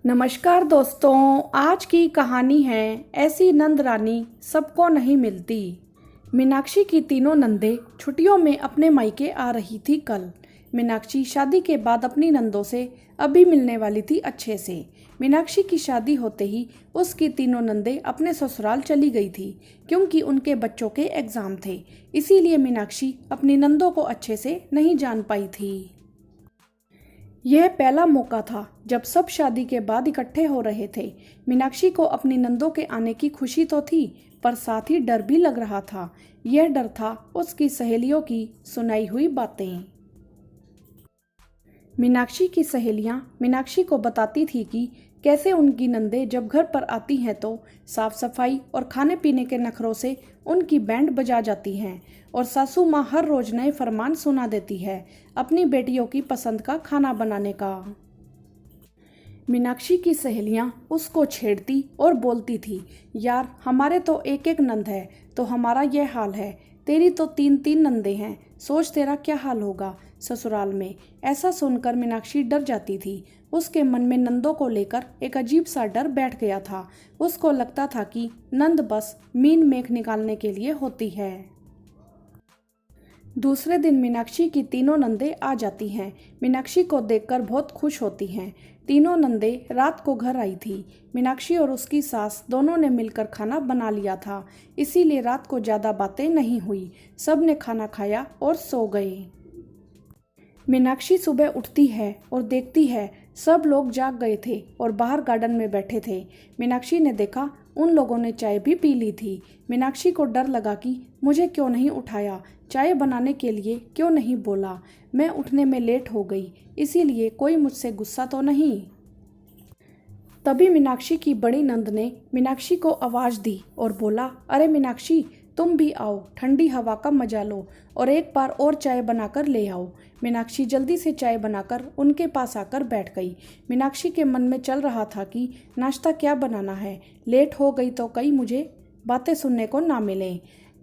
नमस्कार दोस्तों। आज की कहानी है ऐसी नंद रानी सबको नहीं मिलती। मीनाक्षी की तीनों नंदें छुट्टियों में अपने मायके आ रही थी कल। मीनाक्षी शादी के बाद अपनी नंदों से अभी मिलने वाली थी अच्छे से। मीनाक्षी की शादी होते ही उसकी तीनों नंदें अपने ससुराल चली गई थी क्योंकि उनके बच्चों के एग्ज़ाम थे। इसीलिए मीनाक्षी अपनी नंदों को अच्छे से नहीं जान पाई थी। यह पहला मौका था जब सब शादी के बाद इकट्ठे हो रहे थे। मीनाक्षी को अपनी नंदों के आने की खुशी तो थी, पर साथ ही डर भी लग रहा था। यह डर था उसकी सहेलियों की सुनाई हुई बातें। मीनाक्षी की सहेलियां मीनाक्षी को बताती थी कि कैसे उनकी नंदें जब घर पर आती हैं तो साफ सफाई और खाने पीने के नखरों से उनकी बैंड बजा जाती हैं, और सासू माँ हर रोज नए फरमान सुना देती है अपनी बेटियों की पसंद का खाना बनाने का। मीनाक्षी की सहेलियां उसको छेड़ती और बोलती थी, यार हमारे तो एक एक नंद है तो हमारा यह हाल है, तेरी तो तीन तीन नंदे हैं, सोच तेरा क्या हाल होगा ससुराल में। ऐसा सुनकर मीनाक्षी डर जाती थी। उसके मन में नंदों को लेकर एक अजीब सा डर बैठ गया था। उसको लगता था कि नंद बस मीन मेख निकालने के लिए होती है। दूसरे दिन मीनाक्षी की तीनों नंदें आ जाती हैं। मीनाक्षी को देखकर बहुत खुश होती हैं। तीनों नंदें रात को घर आई थी। मीनाक्षी और उसकी सास दोनों ने मिलकर खाना बना लिया था, इसीलिए रात को ज़्यादा बातें नहीं हुई। सब ने खाना खाया और सो गए। मीनाक्षी सुबह उठती है और देखती है सब लोग जाग गए थे और बाहर गार्डन में बैठे थे। मीनाक्षी ने देखा उन लोगों ने चाय भी पी ली थी। मीनाक्षी को डर लगा कि मुझे क्यों नहीं उठाया, चाय बनाने के लिए क्यों नहीं बोला, मैं उठने में लेट हो गई, इसीलिए कोई मुझसे गुस्सा तो नहीं। तभी मीनाक्षी की बड़ी नंद ने मीनाक्षी को आवाज़ दी और बोला, अरे मीनाक्षी तुम भी आओ, ठंडी हवा का मजा लो और एक बार और चाय बनाकर ले आओ। मीनाक्षी जल्दी से चाय बनाकर उनके पास आकर बैठ गई। मीनाक्षी के मन में चल रहा था कि नाश्ता क्या बनाना है, लेट हो गई तो कहीं मुझे बातें सुनने को ना मिले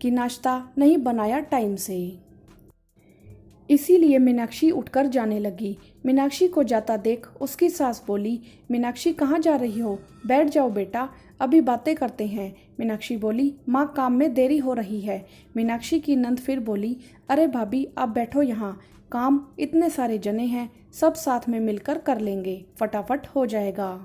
कि नाश्ता नहीं बनाया टाइम से। इसीलिए मीनाक्षी उठकर जाने लगी। मीनाक्षी को जाता देख उसकी सास बोली, मीनाक्षी कहाँ जा रही हो, बैठ जाओ बेटा, अभी बातें करते हैं। मीनाक्षी बोली, माँ काम में देरी हो रही है। मीनाक्षी की नंद फिर बोली, अरे भाभी आप बैठो यहाँ, काम इतने सारे जने हैं, सब साथ में मिलकर कर लेंगे, फटाफट हो जाएगा।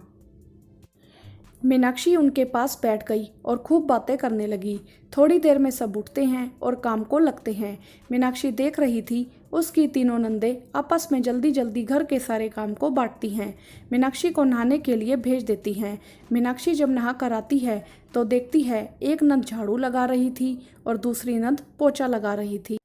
मीनाक्षी उनके पास बैठ गई और खूब बातें करने लगी। थोड़ी देर में सब उठते हैं और काम को लगते हैं। मीनाक्षी देख रही थी उसकी तीनों नंदें आपस में जल्दी जल्दी घर के सारे काम को बांटती हैं। मीनाक्षी को नहाने के लिए भेज देती हैं। मीनाक्षी जब नहा कर आती है तो देखती है एक नंद झाड़ू लगा रही थी और दूसरी नंद पोछा लगा रही थी।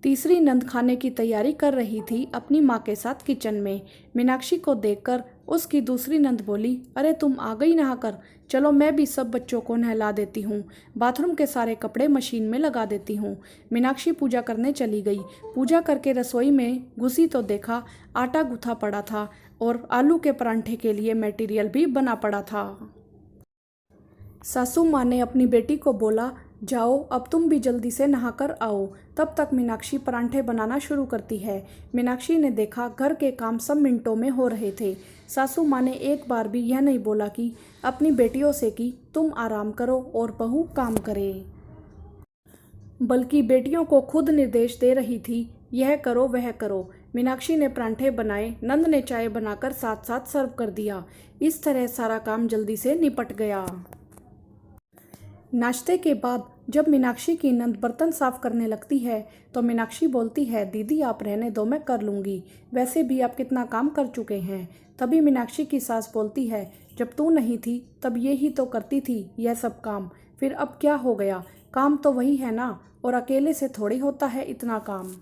तीसरी नंद खाने की तैयारी कर रही थी अपनी माँ के साथ किचन में। मीनाक्षी को देखकर उसकी दूसरी नंद बोली, अरे तुम आ गई नहाकर, चलो मैं भी सब बच्चों को नहला देती हूँ, बाथरूम के सारे कपड़े मशीन में लगा देती हूँ। मीनाक्षी पूजा करने चली गई। पूजा करके रसोई में घुसी तो देखा आटा गूथा पड़ा था और आलू के परांठे के लिए मटेरियल भी बना पड़ा था। सासू माँ ने अपनी बेटी को बोला, जाओ अब तुम भी जल्दी से नहाकर आओ। तब तक मीनाक्षी परांठे बनाना शुरू करती है। मीनाक्षी ने देखा घर के काम सब मिनटों में हो रहे थे। सासू माँ ने एक बार भी यह नहीं बोला कि अपनी बेटियों से कि तुम आराम करो और बहू काम करे, बल्कि बेटियों को खुद निर्देश दे रही थी, यह करो वह करो। मीनाक्षी ने परांठे बनाए, नंद ने चाय बनाकर साथ साथ सर्व कर दिया। इस तरह सारा काम जल्दी से निपट गया। नाश्ते के बाद जब मीनाक्षी की नंद बर्तन साफ करने लगती है तो मीनाक्षी बोलती है, दीदी आप रहने दो, मैं कर लूँगी, वैसे भी आप कितना काम कर चुके हैं। तभी मीनाक्षी की सास बोलती है, जब तू नहीं थी तब ये ही तो करती थी यह सब काम, फिर अब क्या हो गया, काम तो वही है ना, और अकेले से थोड़ी होता है इतना काम।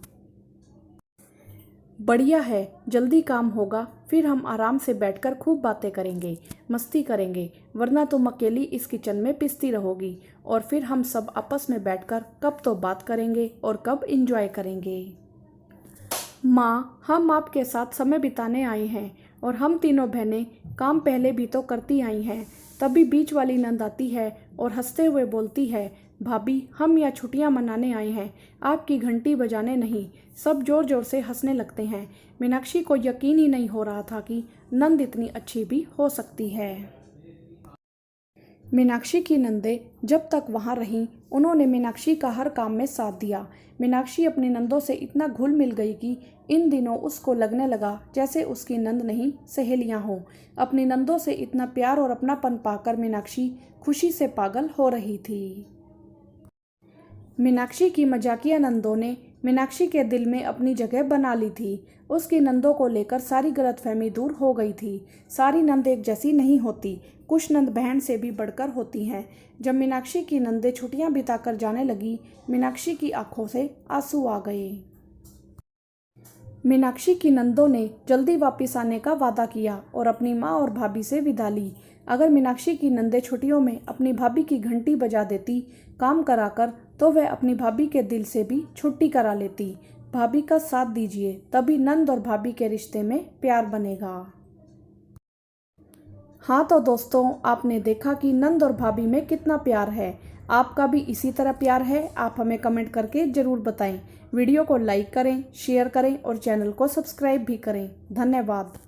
बढ़िया है, जल्दी काम होगा, फिर हम आराम से बैठकर खूब बातें करेंगे, मस्ती करेंगे, वरना तुम अकेली इस किचन में पिसती रहोगी, और फिर हम सब आपस में बैठकर कब तो बात करेंगे और कब एंजॉय करेंगे। माँ, हम आपके साथ समय बिताने आए हैं और हम तीनों बहनें काम पहले भी तो करती आई हैं। तभी बीच वाली नंद आती है और हंसते हुए बोलती है, भाभी, हम यहाँ छुट्टियाँ मनाने आए हैं, आपकी घंटी बजाने नहीं। सब जोर जोर से हंसने लगते हैं। मीनाक्षी को यकीन ही नहीं हो रहा था कि नंद इतनी अच्छी भी हो सकती है। मीनाक्षी की नंदें जब तक वहाँ रहीं, उन्होंने मीनाक्षी का हर काम में साथ दिया। मीनाक्षी अपनी नंदों से इतना घुल मिल गई कि इन दिनों उसको लगने लगा जैसे उसकी नंद नहीं, सहेलियाँ हों। अपनी नंदों से इतना प्यार और अपनापन पाकर मीनाक्षी खुशी से पागल हो रही थी। मीनाक्षी की मजाकिया नंदों ने मीनाक्षी के दिल में अपनी जगह बना ली थी। उसकी नंदों को लेकर सारी गलतफहमी दूर हो गई थी। सारी नंद एक जैसी नहीं होती, कुछ नंद बहन से भी बढ़कर होती हैं। जब मीनाक्षी की नंदें छुट्टियां बिताकर जाने लगी, मीनाक्षी की आंखों से आंसू आ गए। मीनाक्षी की नंदों ने जल्दी वापस आने का वादा किया और अपनी माँ और भाभी से विदा ली। अगर मीनाक्षी की नंदें छुट्टियों में अपनी भाभी की घंटी बजा देती काम कराकर, तो वह अपनी भाभी के दिल से भी छुट्टी करा लेती। भाभी का साथ दीजिए, तभी नंद और भाभी के रिश्ते में प्यार बनेगा। हाँ तो दोस्तों, आपने देखा कि नंद और भाभी में कितना प्यार है। आपका भी इसी तरह प्यार है? आप हमें कमेंट करके ज़रूर बताएं। वीडियो को लाइक करें, शेयर करें और चैनल को सब्सक्राइब भी करें। धन्यवाद।